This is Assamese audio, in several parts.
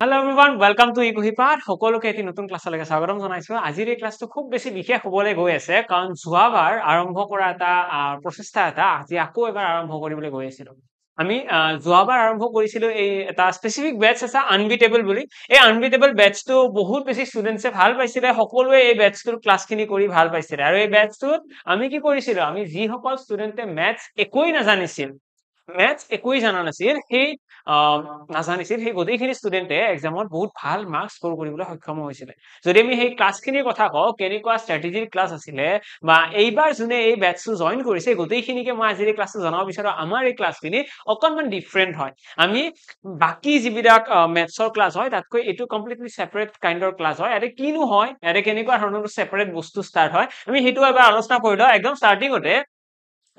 Hello everyone, welcome to ইকুহিপাত সকলোকে এটি নতুন ক্লাছলৈকে স্বাগতম জনাইছো। আজিৰ এই ক্লাছটো খুব বেছি বিশেষ হ'বলৈ গৈ আছে কাৰণ যোৱাবাৰ আৰম্ভ কৰা এটা প্ৰচেষ্টা এটা আজি আকৌ এবাৰ আৰম্ভ কৰিবলৈ গৈ আছিলো। আমি যোৱাবাৰ আৰম্ভ কৰিছিলো এই এটা স্পেচিফিক বেটচ আছে আনবিটেবল বুলি। এই আনবিটেবল বেটচটো বহুত বেছি ষ্টুডেন্টছে ভাল পাইছিলে, সকলোৱে এই বেটচটোৰ ক্লাছখিনি কৰি ভাল পাইছিলে। আৰু এই বেটচটোত আমি কি কৰিছিলো, আমি যিসকল ষ্টুডেন্টে মেথছ একোৱেই নাজানিছিল, মেথছ একোৱেই জানা নাছিল, সেই নাজানিছিল সেই গোটেইখিনি ষ্টুডেন্টে এক্সামত বহুত ভাল মাৰ্কছ স্কোৰ কৰিবলৈ সক্ষম হৈছিলে। যদি আমি সেই ক্লাছখিনিৰ কথা কওঁ, কেনেকুৱা ষ্ট্ৰেটেজিৰ ক্লাছ আছিলে বা এইবাৰ যোনে এই বেটছটো জইন কৰিছে গোটেইখিনিকে মই আজিৰ এই ক্লাছটো জনাব বিচাৰো। আমাৰ এই ক্লাছখিনি অকণমান ডিফাৰেণ্ট হয়। আমি বাকী যিবিলাক মেথছৰ ক্লাছ হয় তাতকৈ এইটো কমপ্লিটলি ছেপাৰেট কাইণ্ডৰ ক্লাছ হয়। ইয়াতে কিনো হয়, ইয়াতে কেনেকুৱা ধৰণৰ ছেপাৰেট বস্তু ষ্টাৰ্ট হয়, আমি সেইটো এবাৰ আলোচনা কৰি লওঁ। একদম ষ্টাৰ্টিঙতে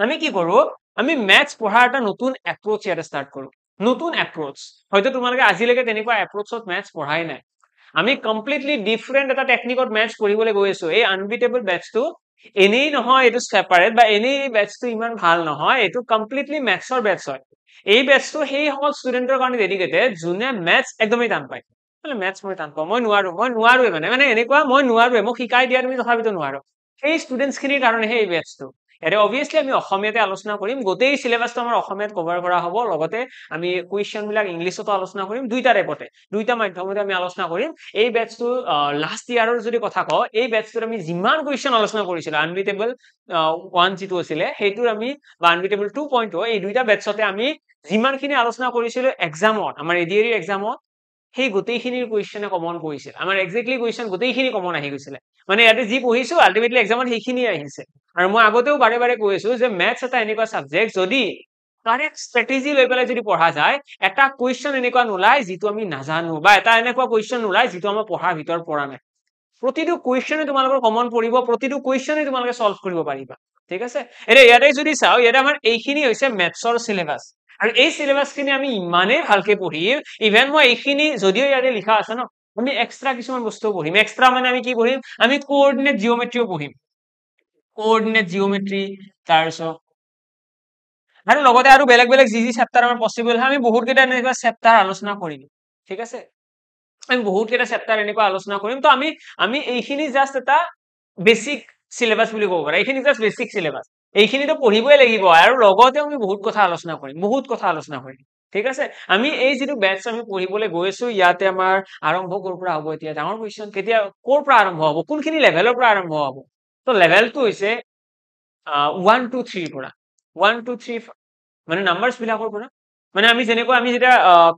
আমি কি কৰো, আমি মেথছ পঢ়াৰ এটা নতুন এপ্ৰ'চ ইয়াতে ষ্টাৰ্ট কৰো। নতুন এপ্ৰ'চ, হয়তো তোমালোকে আজিলৈকে তেনেকুৱা এপ্ৰ'চত মেথছ পঢ়াই নাই। আমি কমপ্লিটলি ডিফাৰেণ্ট এটা টেকনিকত মেথছ পঢ়িবলৈ গৈ আছো। এই আনবিটেবল বেটছটো এনেই নহয়, এইটো ছেপাৰেট বা এনেই এই বেটছটো ইমান ভাল নহয়, এইটো কমপ্লিটলি মেথছৰ বেটছ হয়। এই বেটছটো সেই সকল ষ্টুডেণ্টৰ কাৰণে ডেডিকেটেড যোনে মেথছ একদমেই টান পায়। মেথছ মই টান পাওঁ, মই নোৱাৰোৱে মানে এনেকুৱা মই নোৱাৰোৱে, মোক শিকাই দিয়া তুমি তথাপিতো নোৱাৰো। সেই ষ্টুডেণ্টছখিনিৰ কাৰণেহে এই বেটছটো। ইয়াতে অবভিয়াছলি আমি অসমীয়াতে আলোচনা কৰিম, গোটেই চিলেবাছটো আমাৰ অসমীয়াত কভাৰ কৰা হ'ব। লগতে আমি কুৱেশ্যনবিলাক ইংলিছতো আলোচনা কৰিম, দুইটা টাইপতে, দুইটা মাধ্যমতে আমি আলোচনা কৰিম। এই বেটছটো লাষ্ট ইয়াৰৰ যদি কথা কওঁ, এই বেটছটোত আমি যিমান কুৱেশ্যন আলোচনা কৰিছিলো, আনবিটেবল 1 যিটো আছিলে সেইটোৰ আমি বা আনবিটেবল 2.0, এই দুইটা বেটছতে আমি যিমানখিনি আলোচনা কৰিছিলো এক্সামত, আমাৰ এডিআৰি এক্সামত, সেই গোটেইখিনিৰ কুৱেশ্যনে কমন পৰিছিল। আমাৰ একজেক্টলি কুৱেশ্যন গোটেইখিনি কমন আহি গৈছিলে। মানে ইয়াতে যি পঢ়িছো আল্টিমেটলি এক্সামত সেইখিনিয়ে আহিছে। আৰু মই আগতেও বাৰে বাৰে কৈ আছো যে মেথছ এটা এনেকুৱা ছাবজেক্ট, যদি কাৰেক্ট ষ্ট্ৰেটেজি লৈ পেলাই যদি পঢ়া যায়, এটা কুৱেশ্যন এনেকুৱা নোলায় যিটো আমি নাজানো, বা এটা এনেকুৱা কুৱেশ্যন নোলায় যিটো আমাৰ পঢ়াৰ ভিতৰত পৰা নাই। প্ৰতিটো কুৱেশ্যনে তোমালোকৰ কমন পৰিব, প্ৰতিটো কুৱেশ্যনে তোমালোকে সলভ কৰিব পাৰিবা। ঠিক আছে, এতিয়া ইয়াতে যদি চাওঁ, ইয়াতে আমাৰ এইখিনি হৈছে মেথছৰ চিলেবাছ। আৰু এই চিলেবাছখিনি আমি ইমানেই ভালকে পঢ়িম, ইভেন মই এইখিনি যদিও ইয়াতে লিখা আছে ন, আমি এক্সট্ৰা কিছুমান বস্তু পঢ়িম। এক্সট্ৰা মানে আমি কি পঢ়িম, আমি কোঅৰ্ডিনেট জিঅ'মেট্ৰিও পঢ়িম। কোঅৰ্ডিনেট জিঅ'মেট্ৰি, তাৰপিছত আৰু লগতে আৰু বেলেগ বেলেগ যি চেপ্টাৰ আমাৰ পচিবল হয়, আমি বহুত কেইটা এনেকুৱা চেপ্টাৰ আলোচনা কৰিম। ঠিক আছে, আমি বহুত কেইটা চেপ্টাৰ এনেকুৱা আলোচনা কৰিম। তো আমি এইখিনি জাষ্ট এটা বেছিক চিলেবাছ বুলি ক'ব পাৰো। এইখিনি জাষ্ট বেছিক চিলেবাছ, এইখিনিতো পঢ়িবই লাগিব। আৰু লগতেও আমি বহুত কথা আলোচনা কৰিম, ঠিক আছে। আমি এই যিটো বেটছ আমি পঢ়িবলৈ গৈ আছো, ইয়াতে আমাৰ আৰম্ভ ক'ৰ পৰা হ'ব, এতিয়া ডাঙৰ কুৱেশ্যন, কেতিয়া ক'ৰ পৰা আৰম্ভ হ'ব, কোনখিনি লেভেলৰ পৰা আৰম্ভ হ'ব। তো লেভেলটো হৈছে 1 2 3 পৰা, 1 2 3 মানে নাম্বাৰছ বিলাকৰ পৰা। মানে আমি যেতিয়া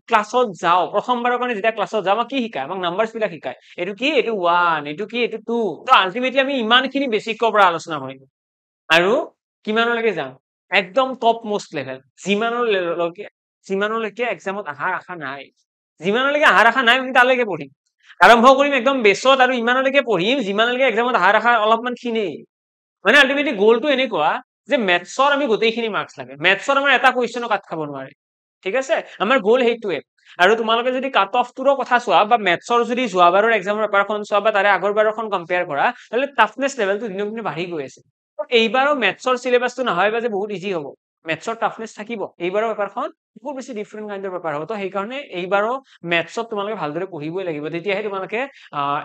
ক্লাছত যাওঁ, প্ৰথমবাৰৰ কাৰণে যেতিয়া ক্লাছত যাওঁ, আমাক কি শিকায়, আমাক নাম্বাৰছ বিলাক শিকায়। এইটো কি, এইটো 1, এইটো কি, এইটো 2। তো আল্টিমেটলি আমি ইমানখিনি বেছিকৰ পৰা আলোচনা কৰিম। আৰু কিমানলৈকে যাম, একদম টপ মোষ্ট লেভেল, যিমানলৈকে এক্সামত অহাৰ আশা নাই, আমি তালৈকে পঢ়িম। আৰম্ভ কৰিম একদম বেছত, আৰু ইমানলৈকে পঢ়িম যিমানলৈকে এক্সামত অহাৰ আশা অলপমান ক্ষীণেই। মানে আল্টিমেটলি গ'লটো এনেকুৱা যে মেথছৰ আমি গোটেইখিনি মাৰ্কছ লাগে, মেথছৰ আমাৰ এটা কুৱেশ্যনো কাট খাব নোৱাৰে। ঠিক আছে, আমাৰ গ'ল সেইটোৱে। আৰু তোমালোকে যদি কাট অফটোৰো কথা চোৱা, বা মেথছৰ যদি যোৱাবাৰৰ এক্সামৰ পেপাৰখন চোৱা, বা তাৰে আগৰবাৰখন কম্পেয়াৰ কৰা, তাহলে টাফনেছ লেভেলটো দিনক দিনে বাঢ়ি গৈ আছে। এইবাৰো মেথছৰ চিলেবাছটো নহয় যে বহুত ইজি হ'ব, মেথছৰ টাফনেছ থাকিব। এইবাৰৰ পেপাৰখন বহুত বেছি ডিফাৰেণ্ট কাইণ্ডৰ পেপাৰ হ'ব। তো সেইকাৰণে এইবাৰো মেথছত তোমালোকে ভালদৰে পঢ়িবই লাগিব, তেতিয়াহে তোমালোকে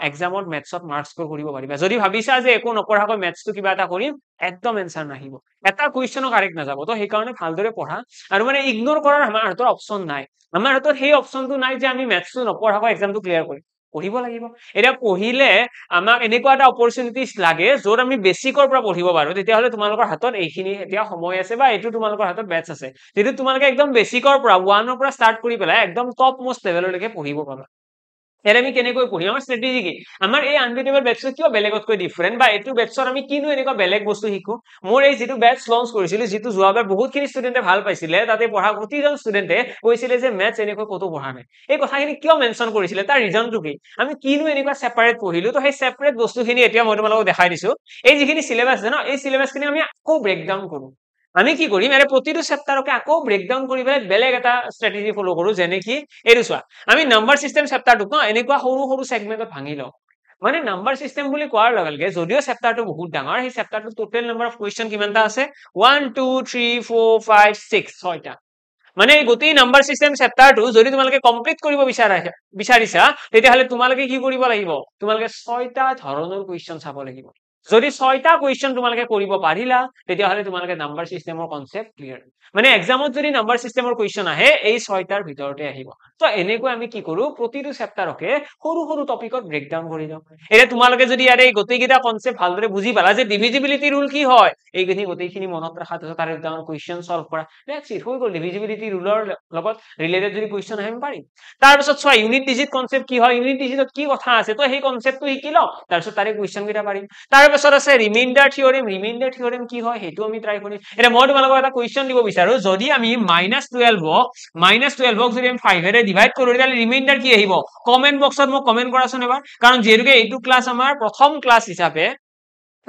এক্সামত মেথছত মাৰ্কছ স্ক'ৰ কৰিব পাৰিবা। যদি ভাবিছা যে একো নপঢ়াকৈ মেথছটো কিবা এটা কৰিম, একদম এনচাৰ নাহিব, এটা কুৱেশ্যনো কাৰেক্ট নাযাব। তো সেইকাৰণে ভালদৰে পঢ়া, আৰু মানে ইগনোৰ কৰাৰ আমাৰ হাতত অপশ্যন নাই। আমাৰ হাতত সেই অপশ্যনটো নাই যে আমি মেথছটো নপঢ়াকৈ এক্সামটো ক্লিয়াৰ কৰিম, পঢ়িব লাগিব। এতিয়া পঢ়িলে আমাক এনেকুৱা এটা অপৰচুনিটিজ লাগে য'ত আমি বেছিকৰ পৰা পঢ়িব পাৰো। তেতিয়াহ'লে তোমালোকৰ হাতত এইখিনি এতিয়া সময় আছে, বা এইটো তোমালোকৰ হাতত বেটছ আছে, যিটো তোমালোকে একদম বেছিকৰ পৰা 1ৰ পৰা ষ্টাৰ্ট কৰি পেলাই একদম টপ মোষ্ট লেভেললৈকে পঢ়িব পাবা। ইয়াত আমি কেনেকৈ পঢ়িম, আমাৰ ষ্ট্ৰেটেজি কি, আমাৰ এই আনবিটেবল বেটছটো কিয় বেলেগতকৈ ডিফাৰেণ্ট, বা এইটো বেটছত আমি কিনো এনেকুৱা বেলেগ বস্তু শিকো। মোৰ এই যিটো বেটছ লঞ্চ কৰিছিলো, যিটো যোৱাবাৰ বহুতখিনি ষ্টুডেণ্টে ভাল পাইছিলে, তাতে পঢ়া প্ৰতিজন ষ্টুডেণ্টে কৈছিলে যে মেথছ এনেকৈ ক'তো পঢ়া নাই। এই কথাখিনি কিয় মেনশ্যন কৰিছিলে, তাৰ ৰিজনটো কি, আমি কিনো এনেকুৱা ছেপাৰেট পঢ়িলো। তো সেই ছেপাৰেট বস্তুখিনি এতিয়া মই তোমালোকক দেখাই দিছো। এই যিখিনি চিলেবাছ আছে ন, এই চিলেবাছখিনি আমি আকৌ ব্ৰেকডাউন কৰো। আমি কি কৰিম, ইয়াৰে প্ৰতিটো চেপ্টাৰকে আকৌ ব্ৰেকডাউন কৰি পেলাই বেলেগ এটা ষ্ট্ৰেটেজি ফ'ল' কৰো। যেনে কি এইটো চোৱা, আমি নাম্বাৰ চিষ্টেম চেপ্টাৰটোক ন এনেকুৱা সৰু সৰু ছেগমেণ্টত ভাঙি লওঁ। মানে নাম্বাৰ চিষ্টেম বুলি কোৱাৰ লগে লগে যদিও চেপ্টাৰটো বহুত ডাঙৰ, সেই চেপ্টাৰটো টোটেল নাম্বাৰ অফ কুৱেশ্যন কিমানটা আছে, 1 2 3 4 5 6, 6টা। মানে এই গোটেই নাম্বাৰ চিষ্টেম চেপ্টাৰটো যদি তোমালোকে কমপ্লিট কৰিব বিচাৰিছা তেতিয়াহ'লে তোমালোকে কি কৰিব লাগিব তোমালোকে 6টা ধৰণৰ কুৱেশ্যন চাব লাগিব যদি 6টা কুৱেশ্যন তোমালোকে কৰিব পাৰিলা তেতিয়াহ'লে তোমালোকে নাম্বাৰ চিষ্টেমৰ কনসেপ্ট ক্লিয়াৰ মানে এক্সামত যদি নাম্বাৰ চিষ্টেমৰ কুৱেশ্যন আহে এই 6টাৰ ভিতৰতে আহিব তো এনেকৈ আমি কি কৰো প্ৰতিটো চেপ্টাৰকে সৰু সৰু টপিকত ব্ৰেক ডাউন কৰি দিওঁ এতিয়া তোমালোকে যদি ইয়াৰে গোটেইকেইটা কনসেপ্ট ভালদৰে বুজি পালা যে ডিভিজিবিলিটি ৰুল কি হয় এইখিনি গোটেইখিনি মনত ৰাখা তাৰে ডাউন কুৱেশ্যন সলভ কৰা দ্যাটস ইট হৈ গ'ল ডিভিজিবিলিটি ৰুলৰ লগত ৰিলেটেড যদি কুৱেশ্যন আহে পাৰি তাৰপিছত চোৱা ইউনিট ডিজিট কনসেপ্ট কি হয় ইউনিট ডিজিটত কি কথা আছে তো সেই কনসেপ্টটো শিকি লওঁ তাৰপিছত তাৰে কুৱেশ্যন কেইটা পাৰিম তাৰপিছত আছে ৰিমাইন্ডাৰ থিওৰেম কি হয় সেইটো আমি ট্ৰাই কৰিম এটা মই তোমালোকক এটা কুৱেশ্যন দিব বিচাৰো যদি আমি -12ক যদি আমি 5 এৰে ডিভাইড কৰো তেতিয়াহ'লে ৰিমাইন্ডাৰ কি আহিব কমেন্ট বক্সত মোক কমেন্ট কৰাচোন এবাৰ কাৰণ যেহেতুকে এইটো ক্লাছ আমাৰ প্ৰথম ক্লাছ হিচাপে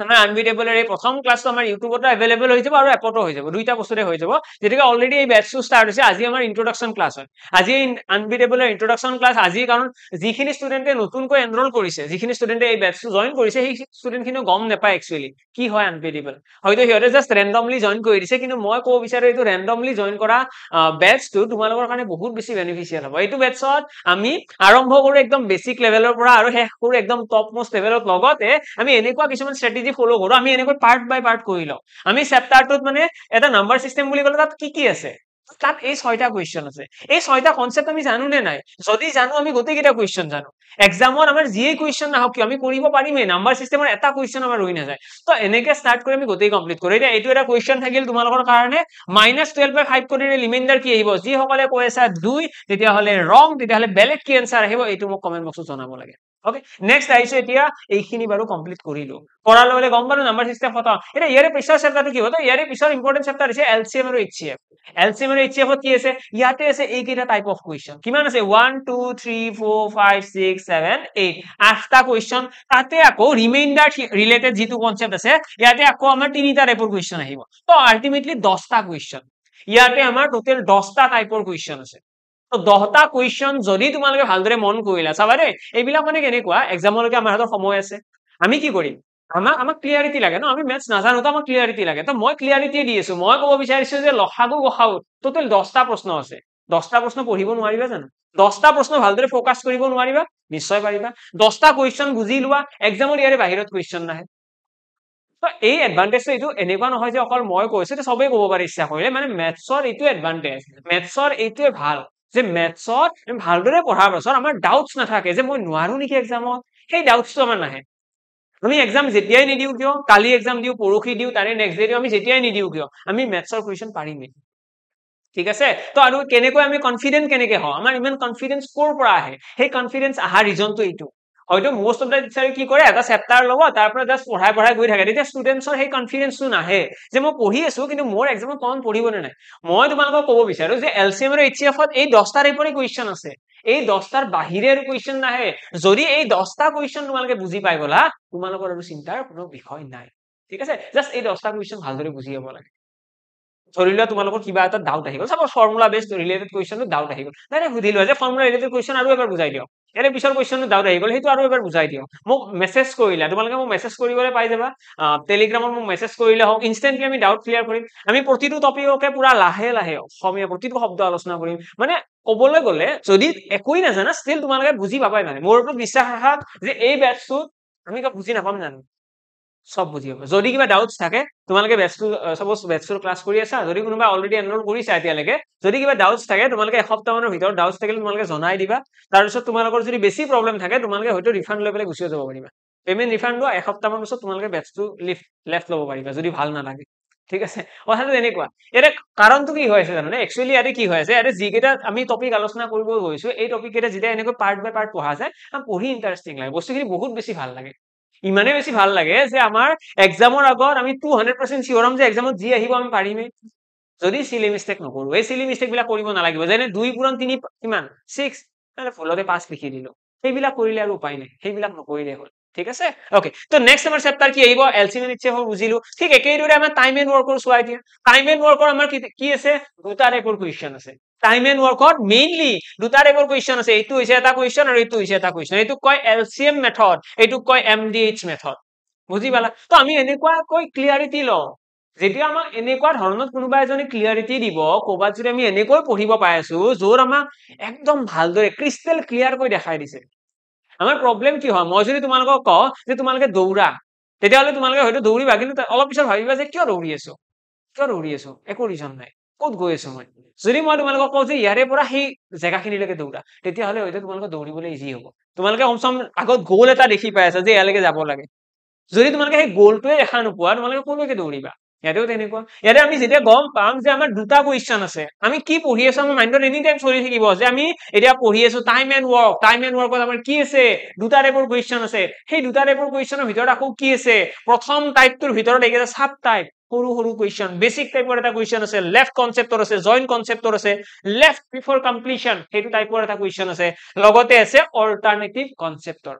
আমাৰ আনবিটেবল এই প্ৰথম ক্লাছটো আমাৰ ইউটিউবতো এভেইলেবল হৈ যাব আৰু এপতো হৈ যাব দুইটা বস্তুতে হৈ যাব যেতিয়াকে অলৰেডি এই বেচটো ষ্টাৰ্ট হৈছে আজি আমাৰ ইন্ট্ৰোডাকচন ক্লাছ হয় আজি আনবিটেবলৰ ইন্ট্ৰোডাকচন ক্লাছ আজি কাৰণ যিখিনি ষ্টুডেন্টে নতুনকৈ এনৰোল কৰিছে যিখিনি ষ্টুডেন্টে এই বেচটো জয়েন কৰিছে সেই ষ্টুডেন্টখিনিও গম নাপায় একচুয়ালি কি হয় আনবিটেবল হয়তো সিহঁতে জাস্ট ৰেন্ডমলি জয়েন কৰি দিছে কিন্তু মই ক'ব বিচাৰো এইটো ৰেন্ডমলি জয়েন কৰা বেচটো তোমালোকৰ কাৰণে বহুত বেছি বেনিফিচিয়েল হ'ব এইটো বেচত আমি আৰম্ভ কৰো একদম বেসিক লেভেলৰ পৰা আৰু শেষ কৰো একদম টপ মোষ্ট লেভেলত লগতে আমি এনেকুৱা কিছুমান স্ট্ৰেটেজি ফলো কৰো আমি এনেকৈ পাৰ্ট বাই পাৰ্ট কৰি লওঁ আমি চেপ্টাৰটোত মানে এটা নাম্বাৰ সিস্টেম বুলি ক'লে তাত কি আছে তাত এই 6টা কুৱেশ্যন আছে এই 6টা কনসেপ্ট আমি জানো নে নাই যদি জানো আমি গোটেইকেইটা কুৱেশ্যন জানো এক্সামত আমাৰ যিয়ে কুৱেশ্যন নাহক কি আমি কৰিব পাৰিমেই নাম্বাৰ সিস্টেমৰ এটা কুৱেশ্যন আমাৰ ৰৈ নাযায় তো এনেকে স্টাৰ্ট কৰি আমি গোটেই কমপ্লিট কৰো এতিয়া এইটো এটা কুৱেশ্যন থাকিল তোমালোকৰ কাৰণে -12/5 কৰি ৰিমাইন্ডাৰ কি আহিব যি সকলে কৈ আছে 2 তেতিয়াহ'লে ৰং তেতিয়াহ'লে বেলেগ কি এনসাৰ আহিব এইটো মোক কমেন্ট বক্সত জনাব লাগে ওকে নেক্সট আইছো এতিয়া এইখিনি বাৰু কমপ্লিট কৰিলো কৰাৰ লগে গম পালো নাম্বাৰ সিস্টেম খতম এটা ইয়াৰে পিছৰ চেপ্টাৰটো কি হতো ইয়াৰে পিছৰ ইম্পৰ্টেন্ট চেপ্টাৰ আছে এলসিএম আৰু এইচসিএফ এলসিএম আৰু এইচসিএফ কি আছে ইয়াতে আছে এইকেইটা টাইপ অফ কুৱেশ্যন কিমান আছে 1 2 3 4 5 6 7 8 আঠটা কুৱেশ্যন তাতে আকৌ ৰিমাইন্ডাৰ ৰিলেটেড যেটো কনসেপ্ট আছে ইয়াতে আকৌ আমাৰ তিনিটা টাইপৰ কুৱেশ্যন আহিব তো আলটিমেটলি 10টা কুৱেশ্যন ইয়াতে আমাৰ টোটাল 10টা টাইপৰ কুৱেশ্যন আছে তো 10টা কুৱেশ্যন যদি তোমালোকে ভালদৰে মন কৰিলা চাবা দেই এইবিলাক মানে কেনেকুৱা এক্সামলৈকে আমাৰ হাতত সময় আছে আমি কি কৰিম আমাক ক্লিয়াৰিটি লাগে ন আমি মেথছ নাজানো তো আমাক ক্লিয়াৰিটি লাগে তো মই ক্লিয়াৰিটি দি আছো মই ক'ব বিচাৰিছো যে লসাগু গসাগু টোটাল 10টা প্ৰশ্ন আছে 10টা প্ৰশ্ন পঢ়িব নোৱাৰিবা জানো 10টা প্ৰশ্ন ভালদৰে ফোকাস কৰিব নোৱাৰিবা নিশ্চয় পাৰিবা 10টা কুৱেশ্যন বুজি লোৱা এক্সামৰ ইয়াৰে বাহিৰত কুৱেশ্যন নাহে তো এই এডভান্টেজটো এইটো এনেকুৱা নহয় যে অকল মই কৈছো যে সবেই ক'ব পাৰে ইচ্ছা কৰিলে মানে মেথছৰ এইটো এডভান্টেজ মেথছৰ এইটোৱে ভাল যে মেথছত ভালদৰে পঢ়াৰ পাছত আমাৰ ডাউটছ নাথাকে যে মই নোৱাৰো নেকি এক্সামত সেই ডাউটছটো আমাৰ নাহে আমি এক্সাম যেতিয়াই নিদিও কিয় কালি এক্সাম দিও পৰখি দিও তাৰে নেক্সট ডে দিও আমি যেতিয়াই নিদিও কিয় আমি মেথছৰ কুৱেশ্যন পাৰিমেই ঠিক আছে তো আৰু কেনেকৈ আমি কনফিডেন্ট কেনেকৈ হওঁ আমাৰ ইমান কনফিডেন্স ক'ৰ পৰা আহে সেই কনফিডেন্স আহাৰ ৰিজনটো এইটো হয়তো মোস্ট অফ দা টিচাৰে কি কৰে এটা চেপ্টাৰ ল'ব তাৰ পৰা জাস্ট পঢ়াই গৈ থাকে তেতিয়া ষ্টুডেন্টছৰ সেই কনফিডেন্সটো নাহে যে মই পঢ়ি আছো কিন্তু মোৰ এক্সামত কমন পঢ়িব নে নাই মই তোমালোকক ক'ব বিচাৰো যে এলসিএম আৰু এইচসিএফত এই 10টা টাইপৰে কুৱেশ্যন আছে এই 10টাৰ বাহিৰে আৰু কুৱেশ্যন নাহে যদি এই 10টা কুৱেশ্যন তোমালোকে বুজি পাই গলা তোমালোকৰ আৰু চিন্তাৰ কোনো বিষয় নাই ঠিক আছে জাস্ট এই 10টা কুৱেশ্যন ভালদৰে বুজি যাব লাগে ধৰি লোৱা তোমালোকৰ কিবা এটা ডাউট আহি গ'ল সাপোজ ফৰ্মুলা বেসড ৰিলেটেড কুৱেশ্যনটো ডাউট আহি গ'ল ডাইৰেক্ট সুধি লোৱা যে ফৰ্মুলা ৰিলেটেড কুৱেশ্যন আৰু এবাৰ বুজাই দিও ইয়াৰে পিছৰ কুৱেশ্যনটো ডাউট আহি গ'ল সেইটো আৰু এবাৰ বুজাই দিও মোক মেছেজ কৰিলা তোমালোকে মোক মেছেজ কৰিবলৈ পাই যাবা টেলিগ্ৰামত মোক মেছেজ কৰিলে হওক ইনষ্টেন্টলি আমি ডাউট ক্লিয়াৰ কৰিম আমি প্ৰতিটো টপিককে পুৰা লাহে লাহে অসমীয়া প্ৰতিটো শব্দ আলোচনা কৰিম মানে ক'বলৈ গ'লে যদি একোই নাজানা ষ্টিল তোমালোকে বুজি পাবাই মানে মোৰ ওপৰত বিশ্বাস ৰাখা যে এই বেচটো আমি বুজি নাপাম জানো সব বুজি পাব যদি কিবা ডাউটছ থাকে তোমালোকে বেচটো সাপোজ বেচটোৰ ক্লাছ কৰি আছা যদি কোনোবা অলৰেডি এনৰোল কৰিছা এতিয়ালৈকে যদি কিবা ডাউটছ থাকে তোমালোকে এসপ্তাহ মানৰ ভিতৰত ডাউটছ থাকিলে তোমালোকে জনাই দিবা তাৰপিছত তোমালোকৰ যদি বেছি প্ৰবলেম থাকে তোমালোকে হয়তো ৰিফান্ড লৈ পেলাই গুচি যাব পাৰিবা পেমেন্ট ৰিফান্ড লোৱা এসপ্তাহ মান পিছত তোমালোকে বেচটো লেফ্ট ল'ব পাৰিবা যদি ভাল নালাগে ঠিক আছে কথাটো এনেকুৱা এটা কাৰণটো কি হৈ আছে জানো একচুৱেলি ইয়াতে কি হৈ আছে ইয়াতে যিকেইটা আমি টপিক আলোচনা কৰিব গৈছো এই টপিক কেইটা যেতিয়া এনেকৈ পাৰ্ট বাই পাৰ্ট পঢ়া যায় পঢ়ি ইণ্টাৰেষ্টিং লাগে বস্তুখিনি বহুত বেছি ভাল লাগে ইমানে বেছি ভাল লাগে যে আমাৰ এক্সামৰ আগত আমি 200% শিওৰ হ'ম যে এক্সামত যি আহিব আমি পাৰিমেই যদি সিলি মিস্টেক নকৰো এই সিলি মিস্টেক বিলাক কৰিব নালাগিব যেনে 2 পূৰণ 3 কিমান 6 মানে ফুলতে 5 লিখি দিলো সেইবিলাক কৰিলে আৰু উপায় নাই সেইবিলাক নকৰিলে হ'ল ঠিক আছে ওকে তো নেক্সট আমাৰ চেপ্টাৰ কি আহিব এলসিএম এণ্ড এইচসিএফ বুজিলো ঠিক একেইদৰে আমাৰ টাইম এণ্ড ওয়াৰ্কৰ চোৱা এতিয়া টাইম এণ্ড ওয়াৰ্কৰ আমাৰ কি আছে দুটা টাইপৰ কুৱেশ্যন আছে টাইম এণ্ড ওয়াৰ্কত মেইনলি দুটা টাইপৰ কুৱেশ্যন আছে এইটো হৈছে এটা কুৱেশ্যন আৰু এইটো হৈছে এটা কুৱেশ্যন এইটো কয় এলসিএম মেথড এইটো কয় এমডিএইচ মেথড বুজি পালা তো আমি এনেকুৱাকৈ ক্লিয়াৰিটি লওঁ যেতিয়া আমাক এনেকুৱা ধৰণৰ কোনোবা এজনে ক্লিয়াৰিটি দিব ক'বাত যদি আমি এনেকৈ পঢ়িব পাই আছো য'ত আমাক একদম ভালদৰে ক্ৰিষ্টেল ক্লিয়াৰ কৰি দেখাই দিছে আমাৰ প্ৰব্লেম কি হয় মই যদি তোমালোকক কওঁ যে তোমালোকে দৌৰা তেতিয়াহ'লে তোমালোকে হয়তো দৌৰিবা কিন্তু অলপ পিছত ভাবিবা যে কিয় দৌৰি আছো একো ৰিজন নাই ক'ত গৈ আছো মই যদি মই তোমালোকক কওঁ যে ইয়াৰে পৰা সেই জেগাখিনিলৈকে দৌৰা তেতিয়াহ'লে হয়তো তোমালোকে দৌৰিবলৈ ইজি হ'ব তোমালোকে কমচম আগত গ'ল এটা দেখি পাই আছা যে ইয়ালৈকে যাব লাগে যদি তোমালোকে সেই গ'লটোৱে দেখা নোপোৱা তোমালোকে ক'লৈকে দৌৰিবা ইয়াতেও তেনেকুৱা ইয়াতে আমি যেতিয়া গম পাম যে আমাৰ দুটা কুৱেশ্যন আছে আমি কি পঢ়ি আছো আমাৰ মাইণ্ডত এনি টাইম চলি থাকিব যে আমি এতিয়া পঢ়ি আছো টাইম এণ্ড ৱৰ্কত আমাৰ কি আছে দুটা টাইপৰ কুৱেশ্যন আছে সেই দুটা টাইপৰ কুৱেশ্যনৰ ভিতৰত আকৌ কি আছে প্ৰথম টাইপটোৰ ভিতৰত এইকেইটা সাব টাইপ সৰু সৰু কুৱেশ্যন বেসিক টাইপৰ এটা কুৱেশ্যন আছে লেফট কনচেপ্টৰ আছে জইন্ট কনচেপ্টৰ আছে লেফট বিফৰ কমপ্লিশন সেইটো টাইপৰ এটা কুৱেশ্যন আছে লগতে আছে অল্টাৰনেটিভ কনচেপ্টৰ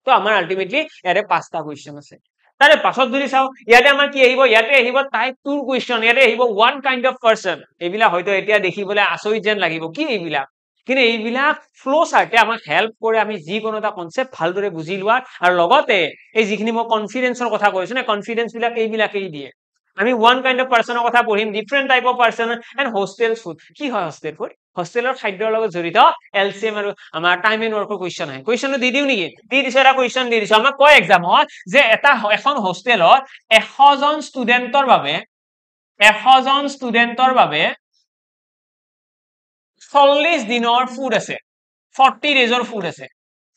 তো আমাৰ আলটিমেটলি ইয়াতে পাঁচটা কুৱেশ্যন আছে তাৰে পাছত যদি চাও ইয়াতে আমাৰ কি আহিব ইয়াতে আহিব টাইপ 2 কুৱেশ্যন ইয়াতে আহিব ওয়ান কাইন্ড অফ পাৰসন এইবিলাক হয়তো এতিয়া দেখিবলৈ আচৰিত যেন লাগিব কি এইবিলাক কিন্তু এইবিলাক ফ্লো চাৰ্টে আমাক হেল্প কৰে আমি যিকোনো এটা কনসেপ্ট ভালদৰে বুজি লোৱা আৰু লগতে এই যিখিনি মই কনফিডেন্সৰ কথা কৈছো না কনফিডেন্স বিলাক এইবিলাকেই দিয়ে আমি ওয়ান কাইন্ড অফ পাৰসনৰ কথা পঢ়িম different type of person and hostel food কি হয় হোস্টেল ফুড হোস্টেলৰ খাদ্যৰ লগত জড়িত এলসিএম আৰু আমাৰ টাইম এণ্ড ৱৰ্কৰ কুৱেশ্যন হয় কুৱেশ্যনটো দি দিও নেকি দি দিছে এটা কুৱেশ্যন দি দিছো আমাক কয় এক্সামত যে এখন হোস্টেলত 100 জন ষ্টুডেন্টৰ বাবে 40 দিনৰ ফুড আছে 40 ডেজৰ ফুড আছে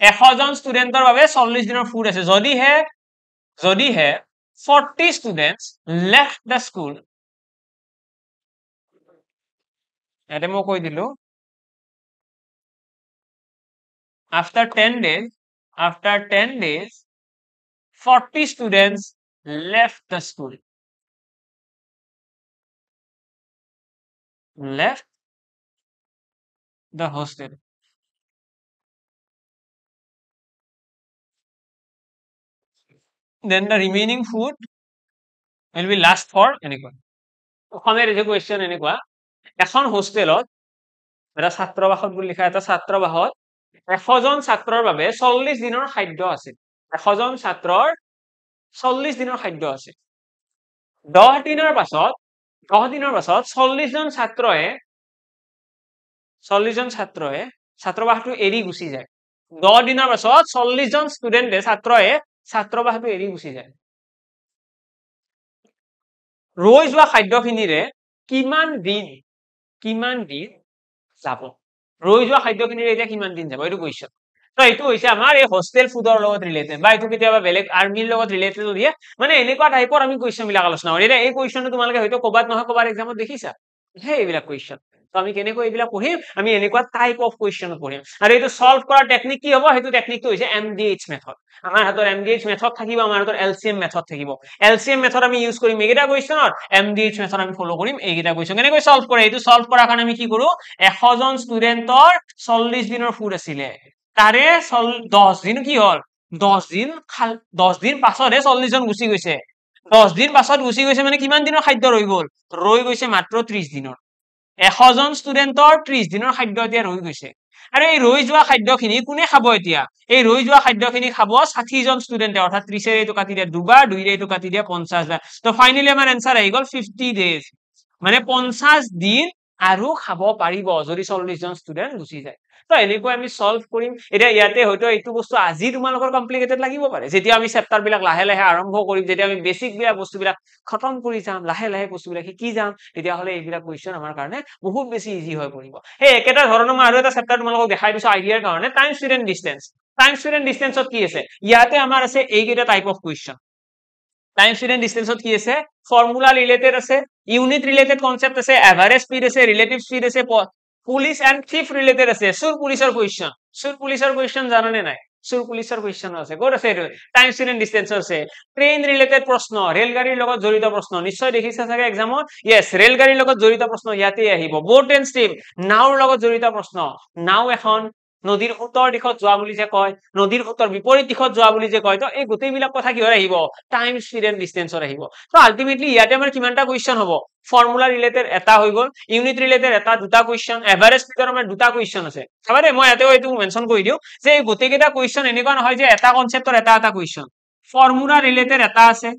100 জন ষ্টুডেন্টৰ বাবে 40 দিনৰ ফুড আছে যদিহে 40 students left the school ইয়াতে মই কৈ দিলো after 10 days 40 students left the school left the hostel then the remaining food will be last for এনেকুৱা অসমীয়া ৰিজে কুৱেশ্যন এনেকুৱা এখন হোষ্টেলত এটা ছাত্ৰবাসত বুলি লিখা এটা ছাত্ৰবাসত 100 জন ছাত্ৰৰ বাবে 40 দিনৰ খাদ্য আছে 100 জন ছাত্ৰৰ 40 দিনৰ খাদ্য আছে 10 দিনৰ পাছত 40 জন ছাত্ৰয়ে ছাত্ৰবাসটো এৰি গুচি যায় 10 দিনৰ পাছত 40 জন ষ্টুডেন্টে ছাত্ৰবাসটো এৰি গুচি যায় ৰৈ যোৱা খাদ্যখিনিৰে কিমান দিন যাব ৰৈ যোৱা খাদ্যখিনিৰে এতিয়া কিমান দিন যাব এইটো কুৱেশ্যন তো এইটো হৈছে আমাৰ এই হোস্টেল ফুডৰ লগত ৰিলেটেড বা এইটো কেতিয়াবা বেলেগ আৰ্মিৰ লগত ৰিলেটেড দিয়ে মানে এনেকুৱা টাইপৰ আমি কুৱেশ্যন বিলাক আলোচনা কৰিম এতিয়া এই কুৱেশ্যনটো তোমালোকে হয়তো ক'বাত নহয় ক'বাত এক্সামত দেখিছা হে এইবিলাক কুৱেশ্যন তো আমি কেনেকৈ এইবিলাক পঢ়িম আমি এনেকুৱা টাইপ অফ কুৱেশ্যন পঢ়িম আৰু এইটো সলভ কৰাৰ টেকনিক কি হ'ব সেইটো টেকনিকটো হৈছে MDH মেথড আমাৰ হাতৰ MDH মেথড থাকিব আমাৰ হাতৰ LCM মেথড থাকিব LCM মেথড আমি ইউজ কৰিম এইকেইটা কুৱেশ্যনত MDH মেথড আমি ফলো কৰিম এইকেইটা কুৱেশ্যন কেনেকৈ সলভ কৰে এইটো সলভ কৰাৰ কাৰণে আমি কি কৰো 100 জন ষ্টুডেন্টৰ 40 দিনৰ ফুড আছিলে তাৰে 10 দিন কি হল 10 দিন পাছতহে 40 জন গুচি গৈছে 10 দিন পাছত গুচি গৈছে মানে কিমান দিনৰ খাদ্য ৰৈ গৈছে মাত্ৰ 30 দিনৰ 100 জন ষ্টুডেন্টৰ 30 দিনৰ খাদ্য এতিয়া ৰৈ গৈছে আৰু এই ৰৈ যোৱা খাদ্যখিনি কোনে খাব এতিয়া এই ৰৈ যোৱা খাদ্যখিনি খাব 60 জন ষ্টুডেন্টে অৰ্থাৎ 30 এৰ এইটো কাটি দিয়া দুবাৰ 2 এৰ এইটো কাটি দিয়া 50 তো ফাইনালি আমাৰ आंसर আহি গল 50 ডেজ মানে 50 দিন আৰু খাব পাৰিব যদি 40 জন ষ্টুডেন্ট গুচি যায় তো এনেকৈ আমি সলভ কৰিম এতিয়া ইয়াতে হয়তো এইটো বস্তু আজি তোমালোকৰ কমপ্লিকেটেড লাগিব পাৰে যেতিয়া আমি চেপ্টাৰ বিলাক লাহে লাহে আৰম্ভ কৰিম যেতিয়া আমি বেসিক বিলাক বস্তুবিলাক খতম কৰি যাম লাহে লাহে বস্তুবিলাক শিকি যাম তেতিয়া হলে এইবিলাক কুৱেশ্যন আমাৰ কাৰণে বহুত বেছি ইজি হৈ পৰিব এই একেটা ধৰণৰ মই আৰু এটা চেপ্টাৰ তোমালোকক দেখাই দিছো আইডিয়াৰ কাৰণে টাইম ষ্টুডেন্ট ডিসটেন্সত কি আছে ইয়াতে আমাৰ আছে এইকেইটা type of question time student ডিসটেন্সত কি আছে ফৰ্মুলা ৰিলেটেড আছে ইউনিট ৰিলেটেড কনসেপ্ট আছে এভাৰেজ স্পীড আছে ৰিলেটিভ স্পীড আছে পুলিশ এন্ড থিফ ৰিলেটেড আছে সুৰ পুলিশৰ কুৱেশ্যন জানানে নাই সুৰ পুলিশৰ কুৱেশ্যন আছে ক'ত আছে এইটো টাইম ষ্টুডেন্ট ডিসটেন্সত আছে ট্ৰেইন ৰিলেটেড প্ৰশ্ন ৰেলগাড়ীৰ লগত জড়িত প্ৰশ্ন নিশ্চয় দেখিছা চাগে এক্সামত ইয়েস ৰেলগাড়ীৰ লগত জড়িত প্ৰশ্ন ইয়াতে আহিব বোট এণ্ড ষ্ট্ৰীম নাওৰ লগত জড়িত প্ৰশ্ন নাও এখন নদীৰ উত্তৰ দিশত যোৱা বুলি যে কয় নদীৰ উত্তৰ বিপৰীত দিশত যোৱা বুলি যে কয় তো এই গোটেইবিলাক কথা কি হৈ আহিব টাইম ষ্টুডেন্ট ডিসটেন্সত আহিব তো আলটিমেটলি ইয়াতে আমাৰ কিমানটা কুৱেশ্যন হ'ব ফৰ্মুলা ৰিলেটেড এটা হৈ গল ইউনিট ৰিলেটেড এটা দুটা কুৱেশ্যন এভাৰেজ স্পীডৰ আমাৰ দুটা কুৱেশ্যন আছে চাবা দেই মই ইয়াতেও এইটো মেনশন কৰি দিও যে এই গোটেইকেইটা কুৱেশ্যন এনেকুৱা নহয় যে এটা কনসেপ্টৰ এটা কুৱেশ্যন ফৰ্মুলা ৰিলেটেড এটা আছে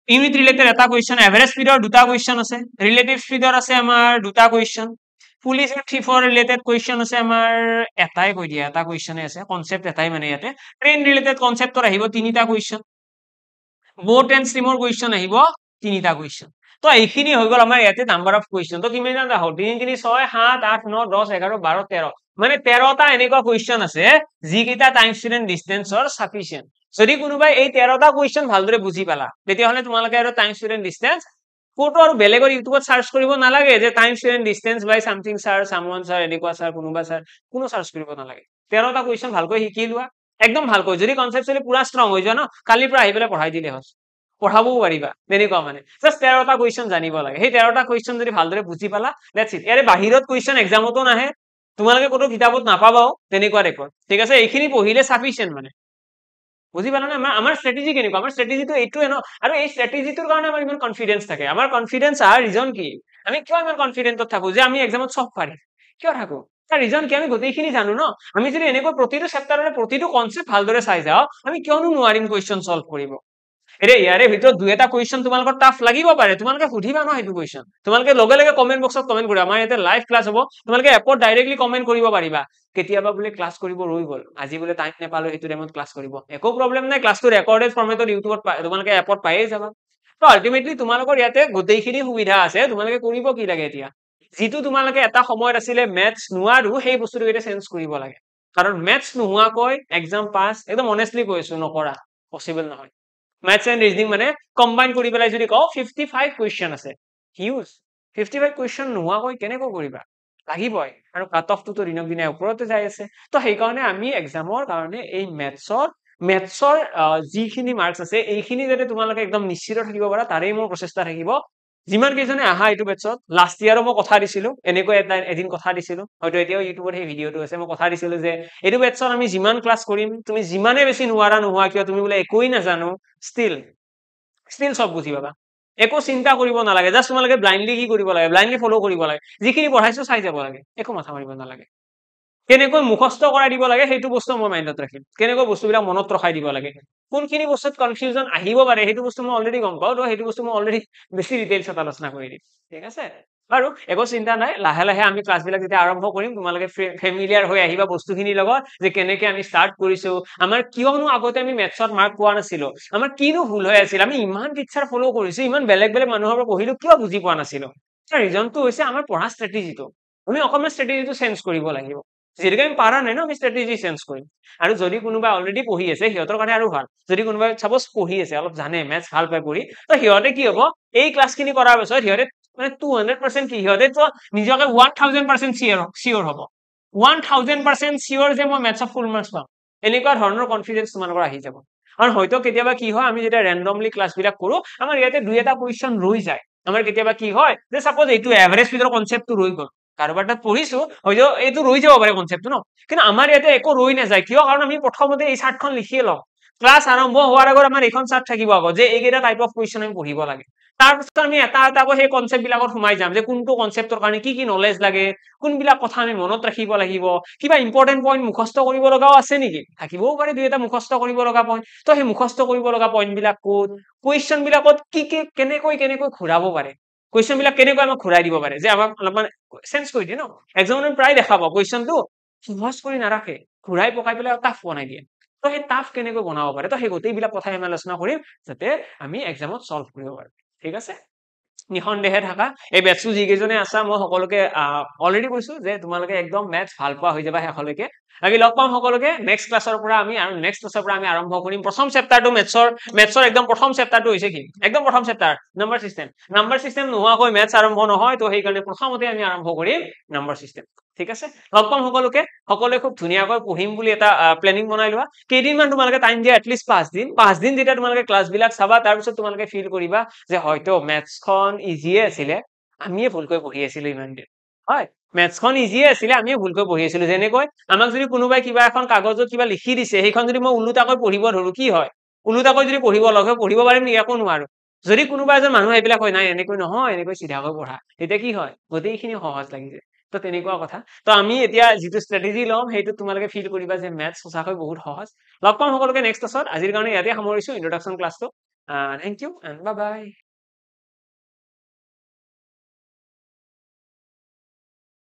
ইউনিট ৰিলেটেড এটা কুৱেশ্যন, এভাৰেজ স্পীডৰ দুটা কুৱেশ্যন আছে, ৰিলেটিভ স্পীডৰ আছে আমাৰ দুটা কুৱেশ্যন, পুলিচ আৰু থিফৰ ৰিলেটেড কুৱেশ্যন আছে আমাৰ এটাই কৈ দিয়া, এটা কুৱেশ্যনে আছে, কনচেপ্ট এটাই মানে ইয়াতে। ট্ৰেইন ৰিলেটেড কনচেপ্টৰ আহিব তিনিটা কুৱেশ্যন, বোট এণ্ড ষ্ট্ৰীমৰ কুৱেশ্যন আহিব তিনিটা কুৱেশ্যন। তো এইখিনি হৈ গ'ল আমাৰ ইয়াতে নাম্বাৰ অফ কুৱেশ্যন। তো কিমান হ'ল 3 3 6 7 8 9 10 11 12 13, মানে 13টা এনেকুৱা কুৱেশ্যন আছে যিকেইটা টাইম ষ্টুডেণ্ট ডিষ্টেন্সৰ সাফিচিয়েণ্ট। যদি কোনোবাই এই 13টা কুৱেশ্যন ভালদৰে বুজি পালা তেতিয়াহ'লে তোমালোকে আৰু টাইম ষ্টুডেণ্ট ডিষ্টেন্স ক'তো আৰু বেলেগৰ ইউটিউবত চাৰ্চ কৰিব নালাগে যে টাইম ষ্টুডেণ্ট ডিষ্টেন্স বাই সামথিং ছাৰ, সামৱান ছাৰ, এনেকুৱা ছাৰ, কোনোবা ছাৰ, কোনো চাৰ্চ কৰিব নালাগে। 13টা কুৱেশ্যন ভালকৈ শিকি লোৱা, একদম ভালকৈ। যদি কনচেপ্টুৱেলি পুৰা ষ্ট্ৰং হৈ যোৱা ন, কালিৰ পৰা আহি পেলাই পঢ়াই দিলে হ'ল, পঢ়াবও পাৰিবা, তেনেকুৱা মানে। জাষ্ট 13টা কুৱেশ্যন জানিব লাগে, সেই 13টা কুৱেশ্যন যদি ভালদৰে বুজি পালা, দ্যাটছ ইট। ইয়াৰে বাহিৰত কুৱেশ্যন এক্সামতো নাহে, তোমালোকে ক'তো কিতাপত নাপাবাও, তেনেকুৱা ৰেকৰ্ড, ঠিক আছে। এইখিনি পঢ়িলে সাফিচিয়েণ্ট মানে, বুজি পালা নে? আমাৰ ষ্ট্ৰেটেজি কেনেকুৱা, আমাৰ ষ্ট্ৰেটেজিটো এইটোৱে ন। আৰু এই ষ্ট্ৰেটেজিটোৰ কাৰণে আমাৰ ইমান কনফিডেন্স থাকে। আমাৰ কনফিডেন্স অহাৰ ৰিজন কি, আমি কিয় ইমান কনফিডেন্টত থাকো যে আমি এক্সামত চব পাৰিম, কিয় থাকো? তাৰ ৰিজন কি, আমি গোটেইখিনি জানো ন। আমি যদি এনেকৈ প্ৰতিটো চেপ্টাৰৰে প্ৰতিটো কনচেপ্ট ভালদৰে চাই যাওঁ, আমি কিয়নো নোৱাৰিম কুৱেশ্যন চল্ভ কৰিব। এতিয়া ইয়াৰে ভিতৰত দুই এটা কুৱেশ্যন তোমালোকৰ টাফ লাগিব পাৰে, তোমালোকে সুধিবা ন সেইটো কুৱেশ্যন, তোমালোকে লগে লগে কমেণ্ট বক্সত কমেণ্ট কৰিবা। আমাৰ ইয়াতে লাইভ ক্লাছ হ'ব, তোমালোকে এপত ডাইৰেক্টলি কমেণ্ট কৰিব পাৰিবা। কেতিয়াবা বোলে ক্লাছ কৰিব ৰৈ গ'ল, আজি বোলে টাইম নাপালো সেইটো টাইমত ক্লাছ কৰিব, একো প্ৰব্লেম নাই, ক্লাছটো ৰেকৰ্ডেড ফৰ্মেটত ইউটিউবত তোমালোকে এপত পায়ে যাবা। তো আল্টিমেটলি তোমালোকৰ ইয়াতে গোটেইখিনি সুবিধা আছে, তোমালোকে কৰিব কি লাগে এতিয়া, যিটো তোমালোকে এটা সময়ত আছিলে মেথছ নোৱাৰো সেই বস্তুটো এতিয়া চেঞ্জ কৰিব লাগে। কাৰণ মেথছ নোহোৱাকৈ এক্সাম পাছ একদম অনেষ্টলি কৈছো নকৰা, পচিবল নহয়। মেথছ এণ্ড ৰিজনিং মানে কম্বাইন কৰি পেলাই যদি কওঁ 55 কুৱেশ্যন আছে, হিউজ 55 কুৱেশ্যন নোহোৱাকৈ কেনেকৈ কৰিবা, লাগিবই। আৰু কাট অফটোতো দিনক দিনে ওপৰতে যাই আছে। তো সেইকাৰণে আমি এক্সামৰ কাৰণে এই মেথছৰ যিখিনি মাৰ্কছ আছে এইখিনি যাতে তোমালোকে একদম নিশ্চিত থাকিব পাৰা, তাৰেই মোৰ প্ৰচেষ্টা থাকিব। যিমান কেইজনে আহা এইটো বেটছত, লাষ্ট ইয়াৰো মই কথা দিছিলো, এনেকৈ এদিন কথা দিছিলো, হয়তো এতিয়াও ইউটিউবত সেই ভিডিঅ'টো আছে, মই কথা দিছিলো যে এইটো বেটছত আমি যিমান ক্লাছ কৰিম, তুমি যিমানে বেছি নোহোৱা কিয়, তুমি বোলে একোৱেই নাজানো, ষ্টিল চব বুজি পাবা, একো চিন্তা কৰিব নালাগে। জাষ্ট তোমালোকে ব্লাইণ্ডলি কি কৰিব লাগে, ব্লাইণ্ডলি ফ'ল' কৰিব লাগে, যিখিনি পঢ়াইছো চাই যাব লাগে, একো মাথা মাৰিব নালাগে। কেনেকৈ মুখস্থ কৰাই দিব লাগে সেইটো বস্তু মই মাইণ্ডত ৰাখিম, কেনেকৈ বস্তুবিলাক মনত ৰখাই দিব লাগে, কোনখিনি বস্তুত কনফিউজন আহিব পাৰে সেইটো বস্তু মই অলৰেডি গম পাওঁ, তো সেইটো বস্তু মই অলৰেডি বেছি ডিটেইলছত আলোচনা কৰি দিম, ঠিক আছে। বাৰু একো চিন্তা নাই, লাহে লাহে আমি ক্লাছবিলাক যেতিয়া আৰম্ভ কৰিম তোমালোকে ফেমিলিয়াৰ হৈ আহিবা বস্তুখিনিৰ লগত, যে কেনেকে আমি ষ্টাৰ্ট কৰিছো, আমাৰ কিয়নো আগতে আমি মেথছত মাৰ্ক পোৱা নাছিলো, আমাৰ কিনো ভুল হৈ আছিল, আমি ইমান টিচাৰ ফ'ল' কৰিছো, ইমান বেলেগ বেলেগ মানুহৰ পৰা পঢ়িলো, কিয় বুজি পোৱা নাছিলো। তাৰ ৰিজনটো হৈছে আমাৰ পঢ়া ষ্ট্ৰেটেজিটো, আমি অকণমান ষ্ট্ৰেটেজিটো চেঞ্জ কৰিব লাগিব। যিহেতুকে আমি পাৰা নাই ন, আমি ষ্ট্ৰেটেজি চেঞ্জ কৰিম। আৰু যদি কোনোবাই অলৰেডি পঢ়ি আছে সিহঁতৰ কাৰণে আৰু ভাল, যদি কোনোবাই চাপোজ পঢ়ি আছে, অলপ জানে মেথছ ভাল পায় পঢ়ি, তো সিহঁতে কি হ'ব, এই ক্লাছখিনি কৰাৰ পিছত সিহঁতে মানে 200% কি, সিহঁতেতো নিজকে 1000% চিয়ৰ হ'ব, 1000% চিয়ৰ যে মই মেথছত ফুল মাৰ্কছ পাম, এনেকুৱা ধৰণৰ কনফিডেন্স তোমালোকৰ আহি যাব। আৰু হয়তো কেতিয়াবা কি হয়, আমি যেতিয়া ৰেণ্ডমলি ক্লাছবিলাক কৰো, আমাৰ ইয়াতে দুই এটা কুৱেশ্যন ৰৈ যায়। আমাৰ কেতিয়াবা কি হয় যে চাপোজ এইটো এভাৰেজ স্পীডৰ কনচেপ্টটো ৰৈ গ'ল, কাৰোবাৰ তাত পঢ়িছো হয়তো এইটো ৰৈ যাব পাৰে কনচেপ্টটো ন, কিন্তু আমাৰ ইয়াতে একো ৰৈ নাযায়, কিয়, কাৰণ আমি প্ৰথমতে এই চাৰ্টখন লিখিয়ে লওঁ, ক্লাছ আৰম্ভ হোৱাৰ আগত আমাৰ এইখন চাৰ্ট থাকিব আগত, যে এইকেইটা টাইপ অফ কুৱেশ্যন আমি পঢ়িব লাগে। তাৰপিছত আমি এটা এটাকৈ সেই কনচেপ্ট বিলাকত সোমাই যাম, যে কোনটো কনচেপ্টৰ কাৰণে কি কি নলেজ লাগে, কোনবিলাক কথা আমি মনত ৰাখিব লাগিব, কিবা ইম্পৰ্টেন্ট পইণ্ট মুখস্থ কৰিব লগাও আছে নেকি, থাকিবও পাৰে দুই এটা মুখস্থ কৰিব লগা পইণ্ট, তো সেই মুখস্থ কৰিব লগা পইণ্ট বিলাক ক'ত, কুৱেশ্যন বিলাকত কি কেনেকৈ ঘূৰাব পাৰে, কুৱেশ্যন বিলাক কেনেকৈ আমাক ঘূৰাই দিব পাৰে, যে আমাক অলপমান চেঞ্জ কৰি দিয়ে ন। এক্সামত প্ৰায় দেখা পাওঁ কুৱেশ্যনটো সহজ কৰি নাৰাখে, ঘূৰাই পকাই পেলাই টাফ বনাই দিয়ে। তো সেই টাফ কেনেকৈ বনাব পাৰে, তো সেই গোটেইবিলাক কথাই আমি আলোচনা কৰিম, যাতে আমি এক্সামত চল্ভ কৰিব পাৰো, ঠিক আছে। নিঃসন্দেহে থাকা, এই বেটছটো যিকেইজনে আছা মই সকলোকে অলৰেডি কৈছো যে তোমালোকে একদম মেথছ ভাল পোৱা হৈ যাবা শেষলৈকে। বাকী লগ পাম সকলোকে নেক্সট ক্লাছৰ পৰা, নেক্সট ক্লাছৰ পৰা আমি আৰম্ভ কৰিম প্ৰথম চেপ্টাৰটো মেথছৰ একদম প্ৰথম চেপ্টাৰটো হৈছে কি, একদম প্ৰথম চেপ্টাৰ নাম্বাৰ চিষ্টেম নোহোৱাকৈ মেথছ আৰম্ভ নহয়, তো সেইকাৰণে প্ৰথমতে আমি আৰম্ভ কৰিম নাম্বাৰ চিষ্টেম, ঠিক আছে। লগ পাম সকলোৱে খুব ধুনীয়াকৈ পঢ়িম বুলি এটা প্লেনিং বনাই লোৱা। কেইদিনমান তোমালোকে টাইম দিয়া, এটলিষ্ট 5 দিন যেতিয়া তোমালোকে ক্লাছবিলাক চাবা, তাৰপিছত তোমালোকে ফিল কৰিবা যে হয়তো মেথছখন ইজিয়ে আছিলে, আমিয়ে ভুলকৈ পঢ়ি আছিলো ইমান দিন, হয় মেথছখন ইজিয়ে আছিলে, আমিয়ে ভুলকৈ পঢ়ি আছিলো। যেনেকৈ আমাক যদি কোনোবাই কিবা এখন কাগজত কিবা লিখি দিছে, সেইখন যদি মই ওলোটাকৈ পঢ়িব ধৰো, কি হয়, ওলোটাকৈ যদি পঢ়িব লগে পঢ়িব পাৰিম নেকি, একো নোৱাৰো। যদি কোনোবা এজন মানুহ এইবিলাক হয় নাই এনেকৈ নহয়, এনেকৈ চিধাকৈ পঢ়া, তেতিয়া কি হয়, গোটেইখিনি সহজ লাগি যায়। তো তেনেকুৱা কথা। তো আমি এতিয়া যিটো ষ্ট্ৰেটেজি ল'ম সেইটো তোমালোকে ফিল কৰিবা যে মেথছ সঁচাকৈ বহুত সহজ। লগ পাম সকলোকে নেক্সট ক্লাছত, আজিৰ কাৰণে ইয়াতে সামৰিছো ইন্ট্ৰডাকশ্যন ক্লাছটো। Thank you and bye bye.